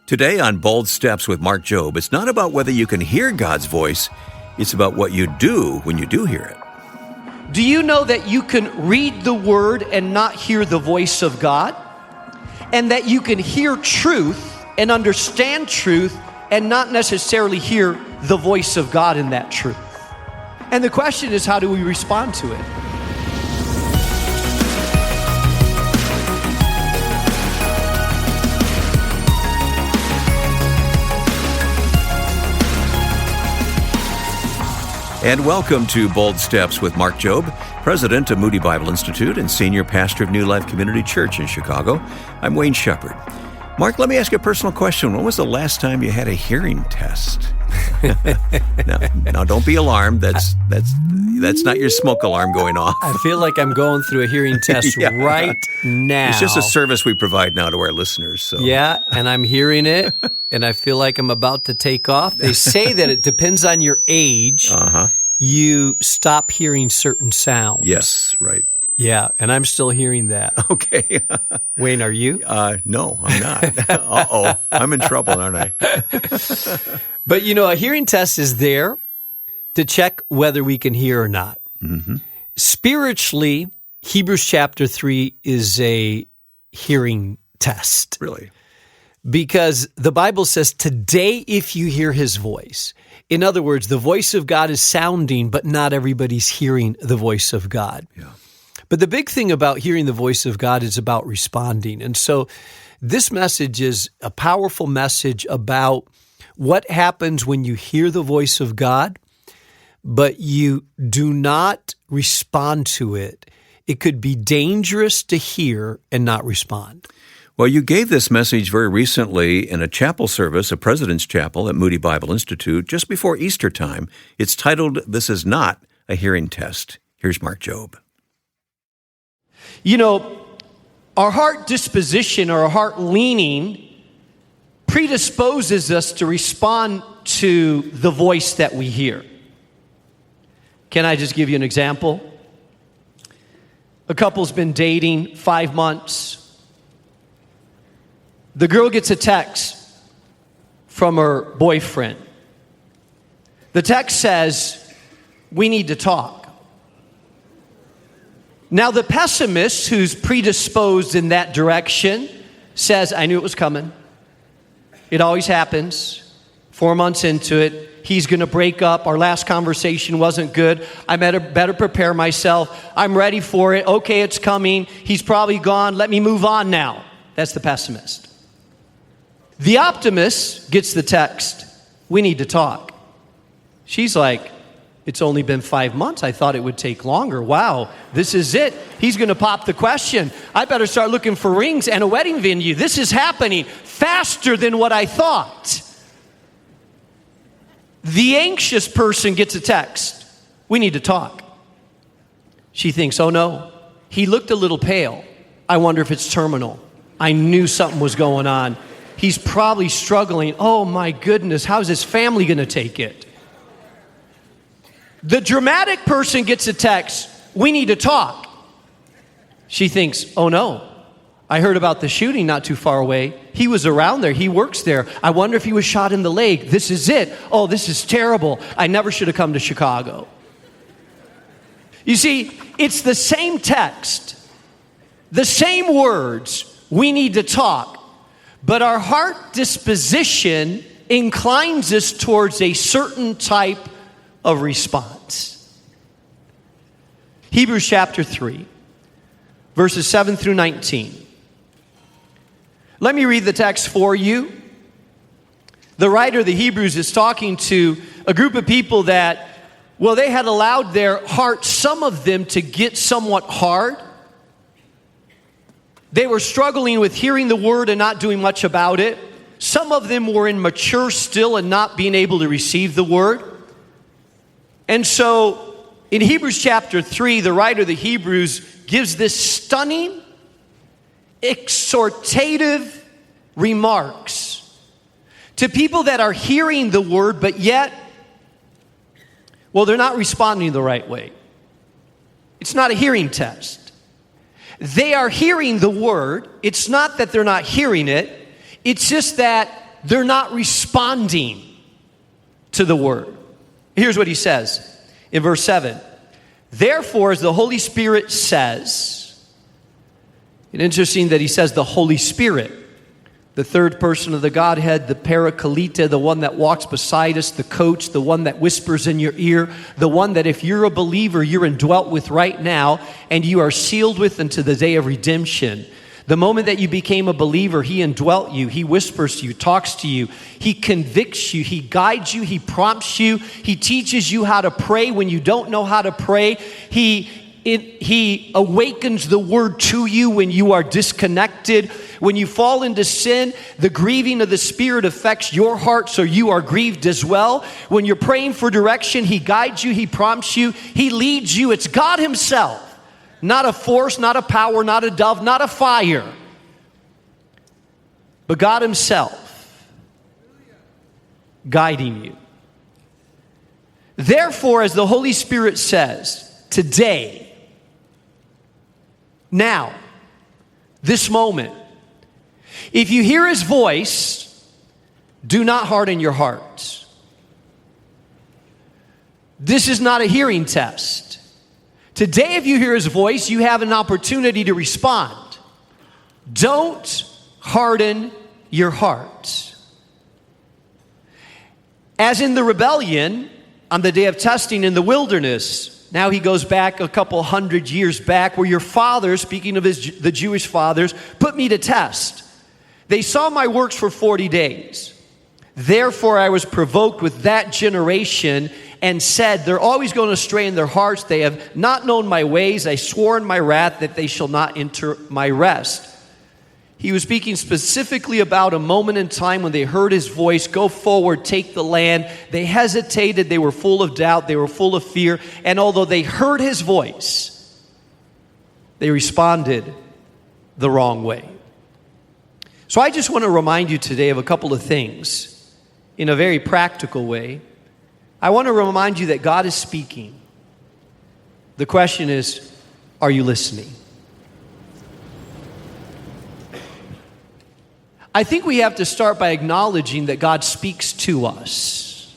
Today on Bold Steps with Mark Jobe, it's not about whether you can hear God's voice, it's about what you do when you do hear it. Do you know that you can read the Word and not hear the voice of God? And that you can hear truth and understand truth and not necessarily hear the voice of God in that truth? And the question is, how do we respond to it? And welcome to Bold Steps with Mark Jobe, president of Moody Bible Institute and senior pastor of New Life Community Church in Chicago. I'm Wayne Shepherd. Mark, let me ask you a personal question. When was the last time you had a hearing test? Now, don't be alarmed. That's not your smoke alarm going off. I feel like I'm going through a hearing test right now. It's just a service we provide now to our listeners. So. Yeah, and I'm hearing it, and I feel like I'm about to take off. They say that it depends on your age. You stop hearing certain sounds. Yes, right. Yeah, and I'm still hearing that. Okay. Wayne, are you? No, I'm not. Uh-oh, I'm in trouble, aren't I? But you know, a hearing test is there to check whether we can hear or not. Mm-hmm. Spiritually, Hebrews chapter 3 is a hearing test. Really? Because the Bible says, today if you hear his voice. In other words, the voice of God is sounding, but not everybody's hearing the voice of God. Yeah. But the big thing about hearing the voice of God is about responding. And so this message is a powerful message about what happens when you hear the voice of God, but you do not respond to it. It could be dangerous to hear and not respond. Well, you gave this message very recently in a chapel service, a President's Chapel at Moody Bible Institute, just before Easter time. It's titled, "This is Not a Hearing Test." Here's Mark Jobe. You know, our heart disposition or our heart leaning predisposes us to respond to the voice that we hear. Can I just give you an example? A couple's been dating 5 months. The girl gets a text from her boyfriend. The text says, "We need to talk." Now, the pessimist who's predisposed in that direction says, "I knew it was coming. It always happens. 4 months into it, he's going to break up. Our last conversation wasn't good. I better prepare myself. I'm ready for it. Okay, it's coming. He's probably gone. Let me move on now." That's the pessimist. The optimist gets the text, "We need to talk." She's like, "It's only been 5 months. I thought it would take longer. Wow, this is it. He's going to pop the question. I better start looking for rings and a wedding venue. This is happening faster than what I thought." The anxious person gets a text, "We need to talk." She thinks, "Oh no, he looked a little pale. I wonder if it's terminal. I knew something was going on. He's probably struggling. Oh my goodness, how's his family going to take it?" The dramatic person gets a text, "We need to talk." She thinks, "Oh no, I heard about the shooting not too far away. He was around there. He works there. I wonder if he was shot in the leg. This is it. Oh, this is terrible. I never should have come to Chicago." You see, it's the same text, the same words, "We need to talk," but our heart disposition inclines us towards a certain type of response. Hebrews chapter 3, verses 7 through 19. Let me read the text for you. The writer of the Hebrews is talking to a group of people that, well, they had allowed their hearts, some of them, to get somewhat hard. They were struggling with hearing the word and not doing much about it. Some of them were immature still and not being able to receive the word. And so in Hebrews chapter 3, the writer of the Hebrews gives this stunning, exhortative remarks to people that are hearing the word, but yet, well, they're not responding the right way. It's not a hearing test. They are hearing the word. It's not that they're not hearing it. It's just that they're not responding to the word. Here's what he says in verse 7. Therefore, as the Holy Spirit says, it's interesting that he says the Holy Spirit, the third person of the Godhead, the Paraclete, the one that walks beside us, the coach, the one that whispers in your ear, the one that if you're a believer, you're indwelt with right now, and you are sealed with unto the day of redemption. The moment that you became a believer, he indwelt you, he whispers to you, talks to you, he convicts you, he guides you, he prompts you, he teaches you how to pray when you don't know how to pray, He awakens the word to you when you are disconnected. When you fall into sin, the grieving of the Spirit affects your heart, so you are grieved as well. When you're praying for direction, he guides you, he prompts you, he leads you. It's God himself, not a force, not a power, not a dove, not a fire, but God himself guiding you. Therefore, as the Holy Spirit says, today, now, this moment, if you hear his voice, do not harden your hearts. This is not a hearing test. Today, if you hear his voice, you have an opportunity to respond. Don't harden your heart. As in the rebellion on the day of testing in the wilderness, now he goes back a couple hundred years back, where your fathers, speaking of the Jewish fathers, put me to test. They saw my works for 40 days. Therefore I was provoked with that generation and said, they're always going astray in their hearts. They have not known my ways. I swore in my wrath that they shall not enter my rest. He was speaking specifically about a moment in time when they heard his voice, go forward, take the land. They hesitated, they were full of doubt, they were full of fear. And although they heard his voice, they responded the wrong way. So I just want to remind you today of a couple of things in a very practical way. I want to remind you that God is speaking. The question is, are you listening? I think we have to start by acknowledging that God speaks to us.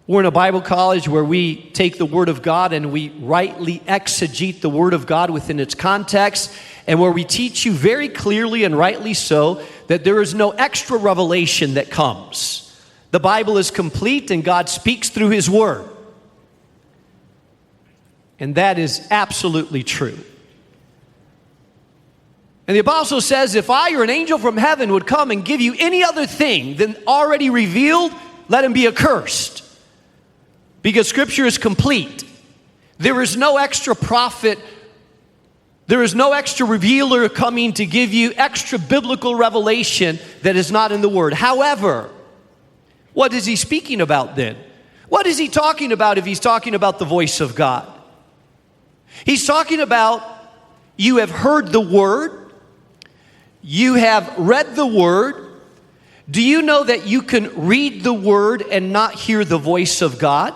We're in a Bible college where we take the Word of God and we rightly exegete the Word of God within its context, and where we teach you very clearly and rightly so that there is no extra revelation that comes. The Bible is complete and God speaks through his Word. And that is absolutely true. And the apostle says, if I or an angel from heaven would come and give you any other thing than already revealed, let him be accursed. Because Scripture is complete. There is no extra prophet, there is no extra revealer coming to give you extra biblical revelation that is not in the Word. However, what is he speaking about then? What is he talking about if he's talking about the voice of God? He's talking about, you have heard the Word, you have read the Word. Do you know that you can read the Word and not hear the voice of God?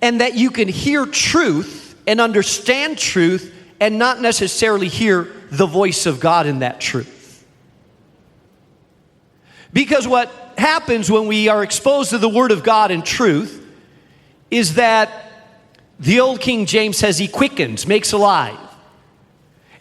And that you can hear truth and understand truth and not necessarily hear the voice of God in that truth. Because what happens when we are exposed to the Word of God in truth is that the old King James says he quickens, makes alive.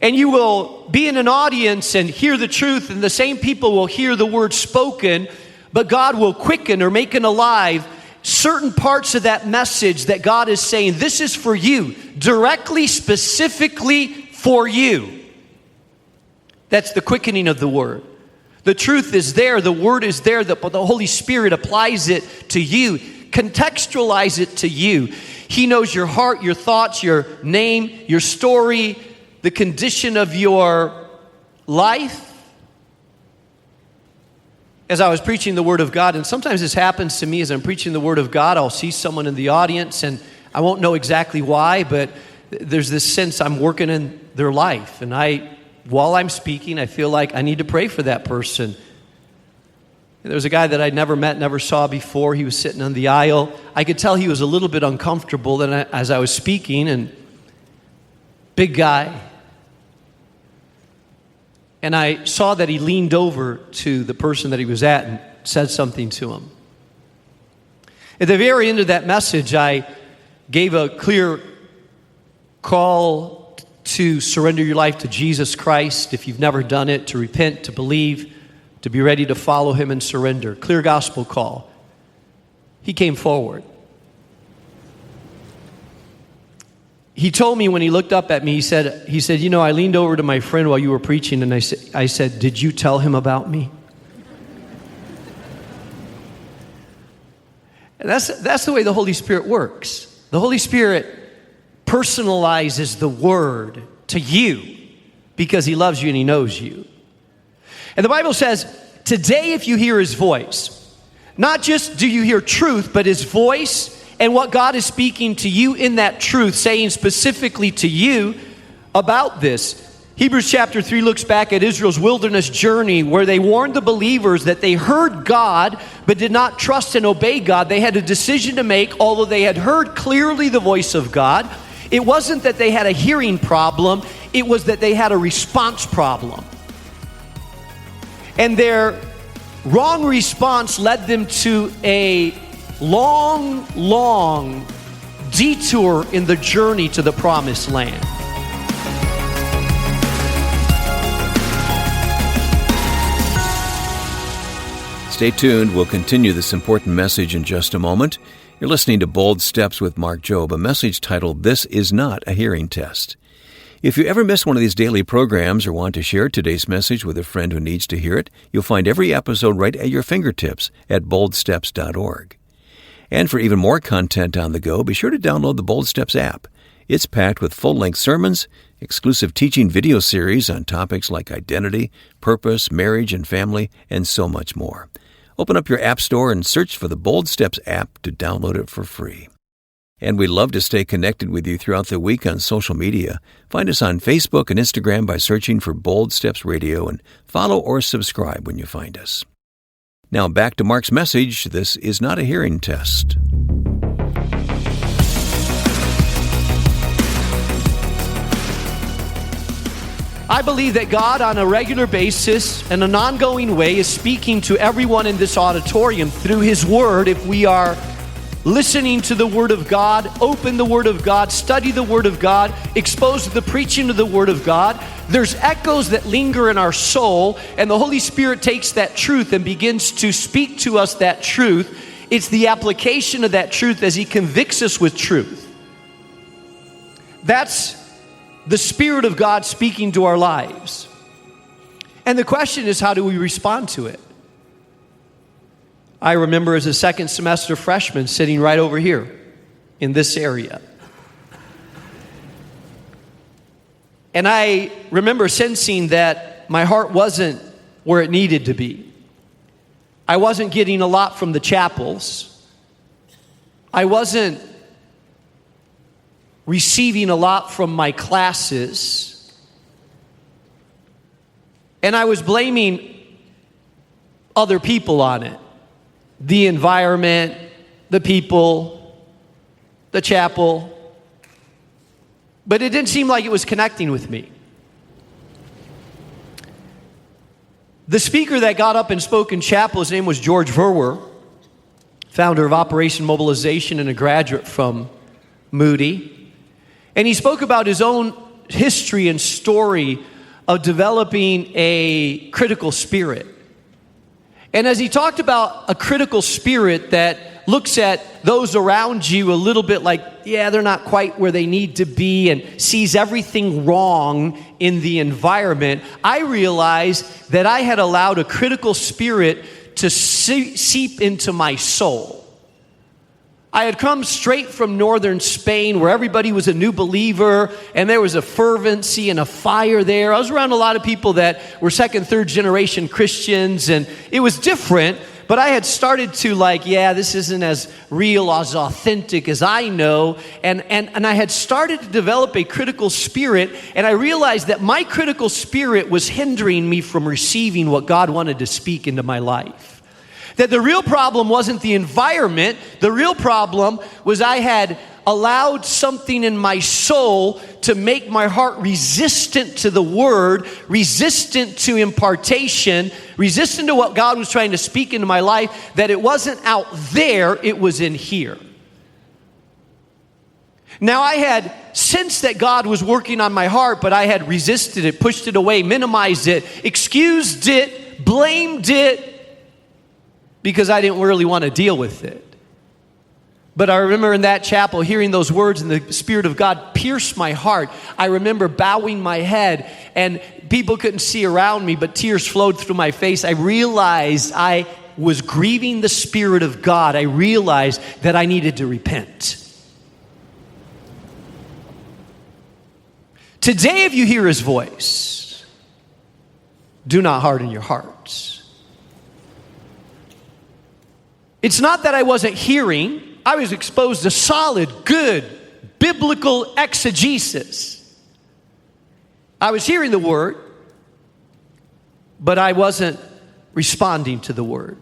And you will be in an audience and hear the truth, and the same people will hear the word spoken, but God will quicken or make it alive certain parts of that message that God is saying, this is for you, directly, specifically for you. That's the quickening of the word. The truth is there, the word is there, but the Holy Spirit applies it to you, contextualize it to you. He knows your heart, your thoughts, your name, your story, the condition of your life. As I was preaching the Word of God, and sometimes this happens to me as I'm preaching the Word of God, I'll see someone in the audience and I won't know exactly why, but there's this sense I'm working in their life. And while I'm speaking, I feel like I need to pray for that person. And there was a guy that I'd never met, never saw before. He was sitting on the aisle. I could tell he was a little bit uncomfortable as I was speaking, and big guy. And I saw that he leaned over to the person that he was at and said something to him. At the very end of that message, I gave a clear call to surrender your life to Jesus Christ. If you've never done it, to repent, to believe, to be ready to follow him and surrender. Clear gospel call. He came forward. He told me when he looked up at me, he said, you know, I leaned over to my friend while you were preaching, and I said, did you tell him about me? And that's the way the Holy Spirit works. The Holy Spirit personalizes the word to you because he loves you and he knows you. And the Bible says, today if you hear his voice, not just do you hear truth, but his voice and what God is speaking to you in that truth, saying specifically to you about this. Hebrews chapter 3 looks back at Israel's wilderness journey where they warned the believers that they heard God but did not trust and obey God. They had a decision to make, although they had heard clearly the voice of God. It wasn't that they had a hearing problem, it was that they had a response problem. And their wrong response led them to a long detour in the journey to the promised land. Stay tuned. We'll continue this important message in just a moment. You're listening to Bold Steps with Mark Jobe, a message titled, This is Not a Hearing Test. If you ever miss one of these daily programs or want to share today's message with a friend who needs to hear it, you'll find every episode right at your fingertips at boldsteps.org. And for even more content on the go, be sure to download the Bold Steps app. It's packed with full-length sermons, exclusive teaching video series on topics like identity, purpose, marriage and family, and so much more. Open up your app store and search for the Bold Steps app to download it for free. And we'd love to stay connected with you throughout the week on social media. Find us on Facebook and Instagram by searching for Bold Steps Radio and follow or subscribe when you find us. Now back to Mark's message. This is not a hearing test. I believe that God on a regular basis and an ongoing way is speaking to everyone in this auditorium through his word if we are listening to the word of God, open the word of God, study the word of God, exposed to the preaching of the word of God. There's echoes that linger in our soul, and the Holy Spirit takes that truth and begins to speak to us that truth. It's the application of that truth as he convicts us with truth. That's the Spirit of God speaking to our lives. And the question is, how do we respond to it? I remember as a second semester freshman sitting right over here in this area. And I remember sensing that my heart wasn't where it needed to be. I wasn't getting a lot from the chapels. I wasn't receiving a lot from my classes. And I was blaming other people on it. The environment, the people, the chapel. But it didn't seem like it was connecting with me. The speaker that got up and spoke in chapel, his name was George Verwer, founder of Operation Mobilization and a graduate from Moody. And he spoke about his own history and story of developing a critical spirit. And as he talked about a critical spirit that looks at those around you a little bit like, yeah, they're not quite where they need to be, and sees everything wrong in the environment, I realized that I had allowed a critical spirit to seep into my soul. I had come straight from northern Spain where everybody was a new believer and there was a fervency and a fire there. I was around a lot of people that were second, third generation Christians, and it was different, but I had started to this isn't as real, as authentic as I know, and I had started to develop a critical spirit, and I realized that my critical spirit was hindering me from receiving what God wanted to speak into my life. That the real problem wasn't the environment. The real problem was I had allowed something in my soul to make my heart resistant to the word, resistant to impartation, resistant to what God was trying to speak into my life, that it wasn't out there, it was in here. Now, I had sensed that God was working on my heart, but I had resisted it, pushed it away, minimized it, excused it, blamed it, because I didn't really want to deal with it. But I remember in that chapel hearing those words and the Spirit of God pierced my heart. I remember bowing my head and people couldn't see around me, but tears flowed through my face. I realized I was grieving the Spirit of God. I realized that I needed to repent. Today, if you hear His voice, do not harden your hearts. It's not that I wasn't hearing. I was exposed to solid, good, biblical exegesis. I was hearing the word, but I wasn't responding to the word.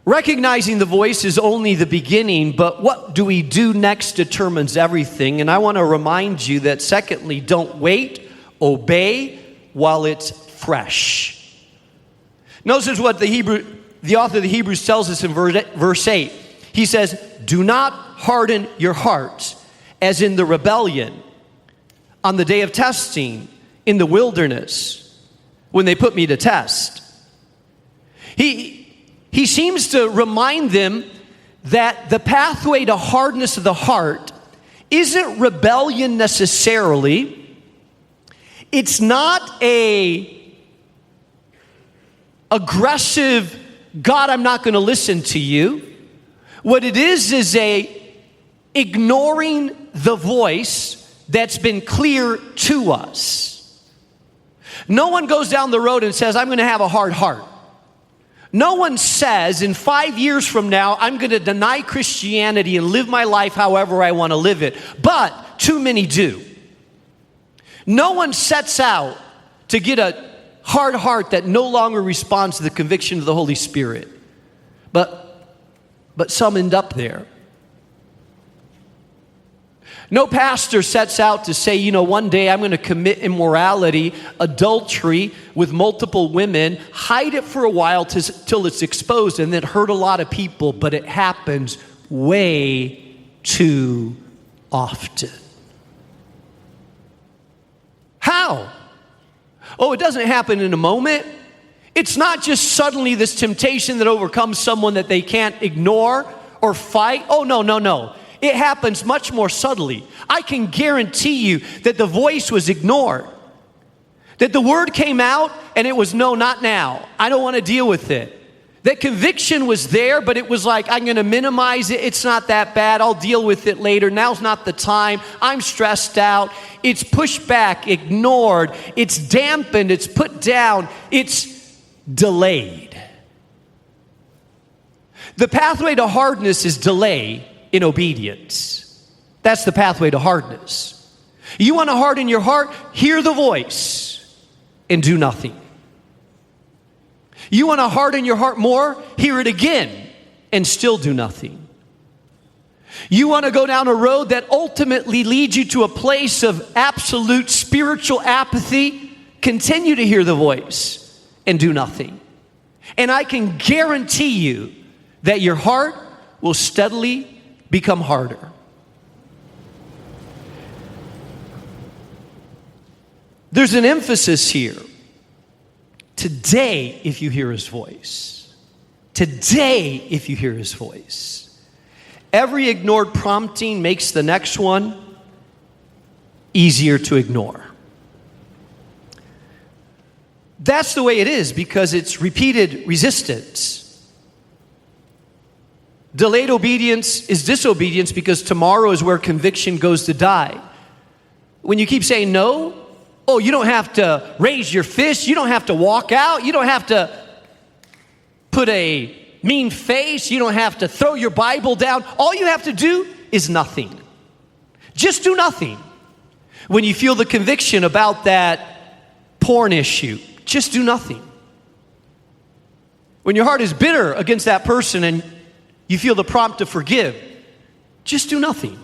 Recognizing the voice is only the beginning, but what do we do next determines everything. And I want to remind you that secondly, don't wait, obey while it's fresh. Notice what the author of the Hebrews tells us in verse 8. He says, do not harden your hearts as in the rebellion on the day of testing in the wilderness when they put me to test. He seems to remind them that the pathway to hardness of the heart isn't rebellion necessarily. It's not a aggressive, God, I'm not going to listen to you. What it is a ignoring the voice that's been clear to us. No one goes down the road and says, I'm going to have a hard heart. No one says, in 5 years from now, I'm going to deny Christianity and live my life however I want to live it. But too many do. No one sets out to get a hard heart that no longer responds to the conviction of the Holy Spirit. But some end up there. No pastor sets out to say, one day I'm going to commit immorality, adultery with multiple women, hide it for a while till it's exposed and then hurt a lot of people, but it happens way too often. How? Oh, it doesn't happen in a moment. It's not just suddenly this temptation that overcomes someone that they can't ignore or fight. Oh, no. It happens much more subtly. I can guarantee you that the voice was ignored. That the word came out and it was, no, not now. I don't want to deal with it. That conviction was there, but it was like, I'm going to minimize it. It's not that bad. I'll deal with it later. Now's not the time. I'm stressed out. It's pushed back, ignored. It's dampened. It's put down. It's delayed. The pathway to hardness is delay in obedience. That's the pathway to hardness. You want to harden your heart? Hear the voice and do nothing. You want to harden your heart more? Hear it again and still do nothing. You want to go down a road that ultimately leads you to a place of absolute spiritual apathy? Continue to hear the voice and do nothing. And I can guarantee you that your heart will steadily become harder. There's an emphasis here. Today, if you hear His voice. Today, if you hear His voice. Every ignored prompting makes the next one easier to ignore. That's the way it is because it's repeated resistance. Delayed obedience is disobedience because tomorrow is where conviction goes to die. When you keep saying no, oh, you don't have to raise your fist. You don't have to walk out. You don't have to put a mean face. You don't have to throw your Bible down. All you have to do is nothing. Just do nothing. When you feel the conviction about that porn issue, just do nothing. When your heart is bitter against that person and you feel the prompt to forgive, just do nothing.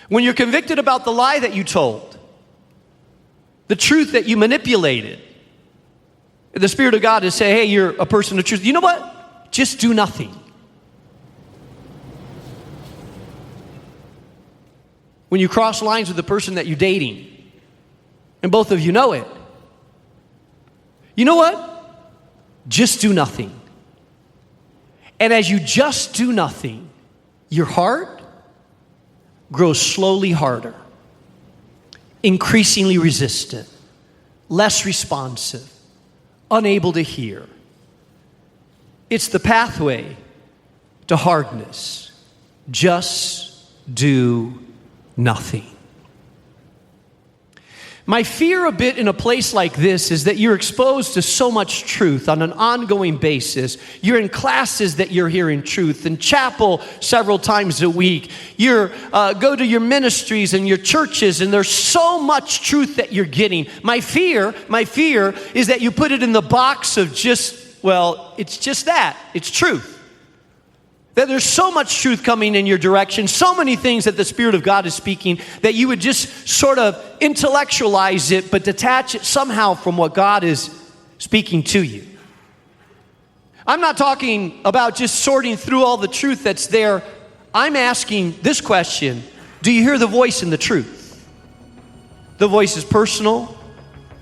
When you're convicted about the lie that you told, the truth that you manipulated, the Spirit of God is saying, hey, you're a person of truth. You know what? Just do nothing. When you cross lines with the person that you're dating, and both of you know it, you know what? Just do nothing. And as you just do nothing, your heart grows slowly harder, increasingly resistant, less responsive, unable to hear. It's the pathway to hardness. Just do nothing. My fear a bit in a place like this is that you're exposed to so much truth on an ongoing basis. You're in classes that you're hearing truth, in chapel several times a week. You go to your ministries and your churches, and there's so much truth that you're getting. My fear is that you put it in the box of just, well, it's just that. It's truth. That there's so much truth coming in your direction, so many things that the Spirit of God is speaking, that you would just sort of intellectualize it, but detach it somehow from what God is speaking to you. I'm not talking about just sorting through all the truth that's there. I'm asking this question: do you hear the voice in the truth? The voice is personal,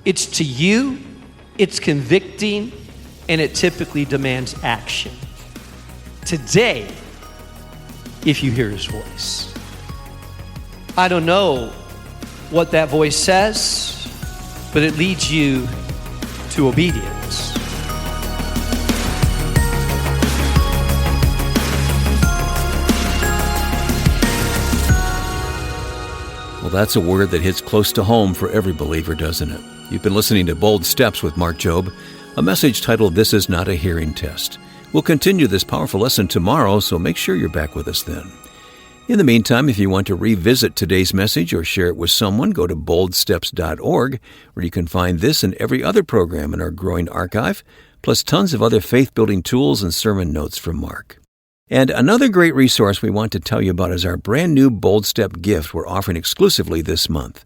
it's to you, it's convicting, and it typically demands action. Today, if you hear his voice. I don't know what that voice says, but it leads you to obedience. Well, that's a word that hits close to home for every believer, doesn't it? You've been listening to Bold Steps with Mark Jobe, a message titled, This Is Not a Hearing Test. We'll continue this powerful lesson tomorrow, so make sure you're back with us then. In the meantime, if you want to revisit today's message or share it with someone, go to boldsteps.org, where you can find this and every other program in our growing archive, plus tons of other faith-building tools and sermon notes from Mark. And another great resource we want to tell you about is our brand new Bold Step gift we're offering exclusively this month.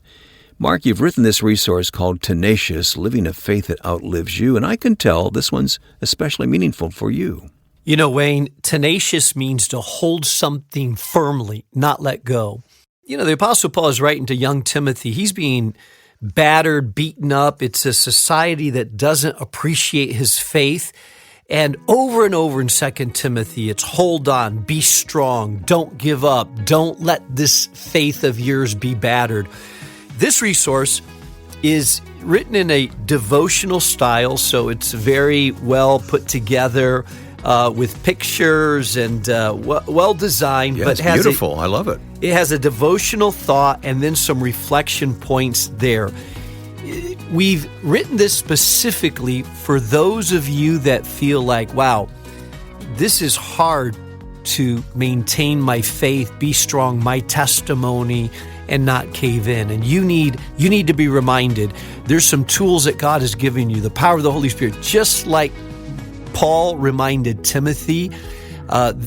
Mark, you've written this resource called Tenacious, Living a Faith That Outlives You, and I can tell this one's especially meaningful for you. You know, Wayne, tenacious means to hold something firmly, not let go. You know, the Apostle Paul is writing to young Timothy. He's being battered, beaten up. It's a society that doesn't appreciate his faith. And over in 2 Timothy, it's hold on, be strong, don't give up, don't let this faith of yours be battered. This resource is written in a devotional style, so it's very well put together with pictures and well designed. Yeah, but it's beautiful. I love it. It has a devotional thought and then some reflection points there. We've written this specifically for those of you that feel like, wow, this is hard to maintain my faith, be strong, my testimony, and not cave in. And you need to be reminded there's some tools that God has given you, the power of the Holy Spirit, just like Paul reminded Timothy,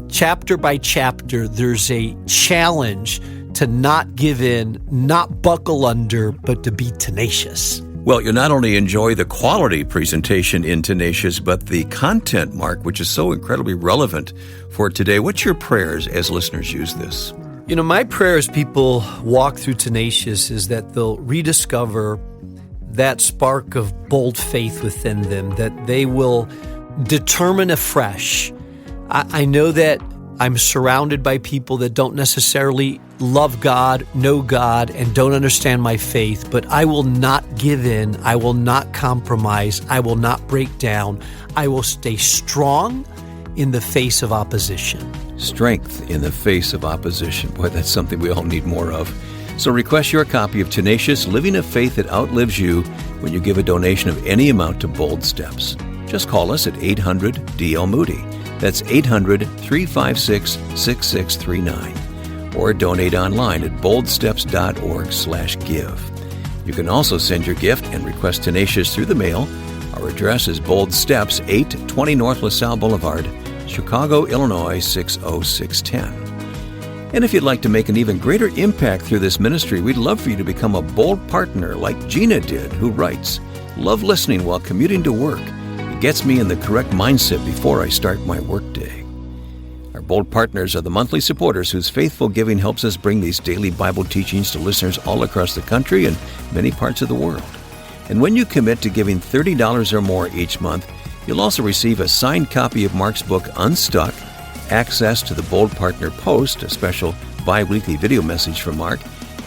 chapter by chapter, there's a challenge to not give in, not buckle under, but to be tenacious. Well, you'll not only enjoy the quality presentation in Tenacious, but the content, Mark, which is so incredibly relevant for today. What's your prayers as listeners use this? You know, my prayer as people walk through Tenacious is that they'll rediscover that spark of bold faith within them, that they will determine afresh. I know that I'm surrounded by people that don't necessarily love God, know God, and don't understand my faith, but I will not give in. I will not compromise. I will not break down. I will stay strong in the face of opposition. Strength in the face of opposition. Boy, that's something we all need more of. So request your copy of Tenacious, Living a Faith That Outlives You when you give a donation of any amount to Bold Steps. Just call us at 800-DL-MOODY. That's 800-356-6639. Or donate online at boldsteps.org/give. You can also send your gift and request Tenacious through the mail. Our address is Bold Steps, 820 North LaSalle Boulevard, Chicago, Illinois 60610. And if you'd like to make an even greater impact through this ministry, we'd love for you to become a bold partner like Gina did, who writes, "Love listening while commuting to work. It gets me in the correct mindset before I start my workday." Our bold partners are the monthly supporters whose faithful giving helps us bring these daily Bible teachings to listeners all across the country and many parts of the world. And when you commit to giving $30 or more each month, you'll also receive a signed copy of Mark's book, Unstuck, access to the Bold Partner Post, a special bi-weekly video message from Mark,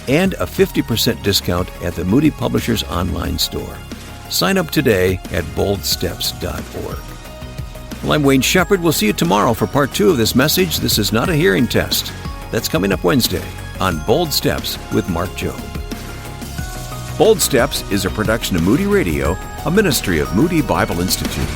and a 50% discount at the Moody Publishers online store. Sign up today at boldsteps.org. Well, I'm Wayne Shepherd. We'll see you tomorrow for part 2 of this message. This is not a hearing test. That's coming up Wednesday on Bold Steps with Mark Jobe. Bold Steps is a production of Moody Radio, a ministry of Moody Bible Institute.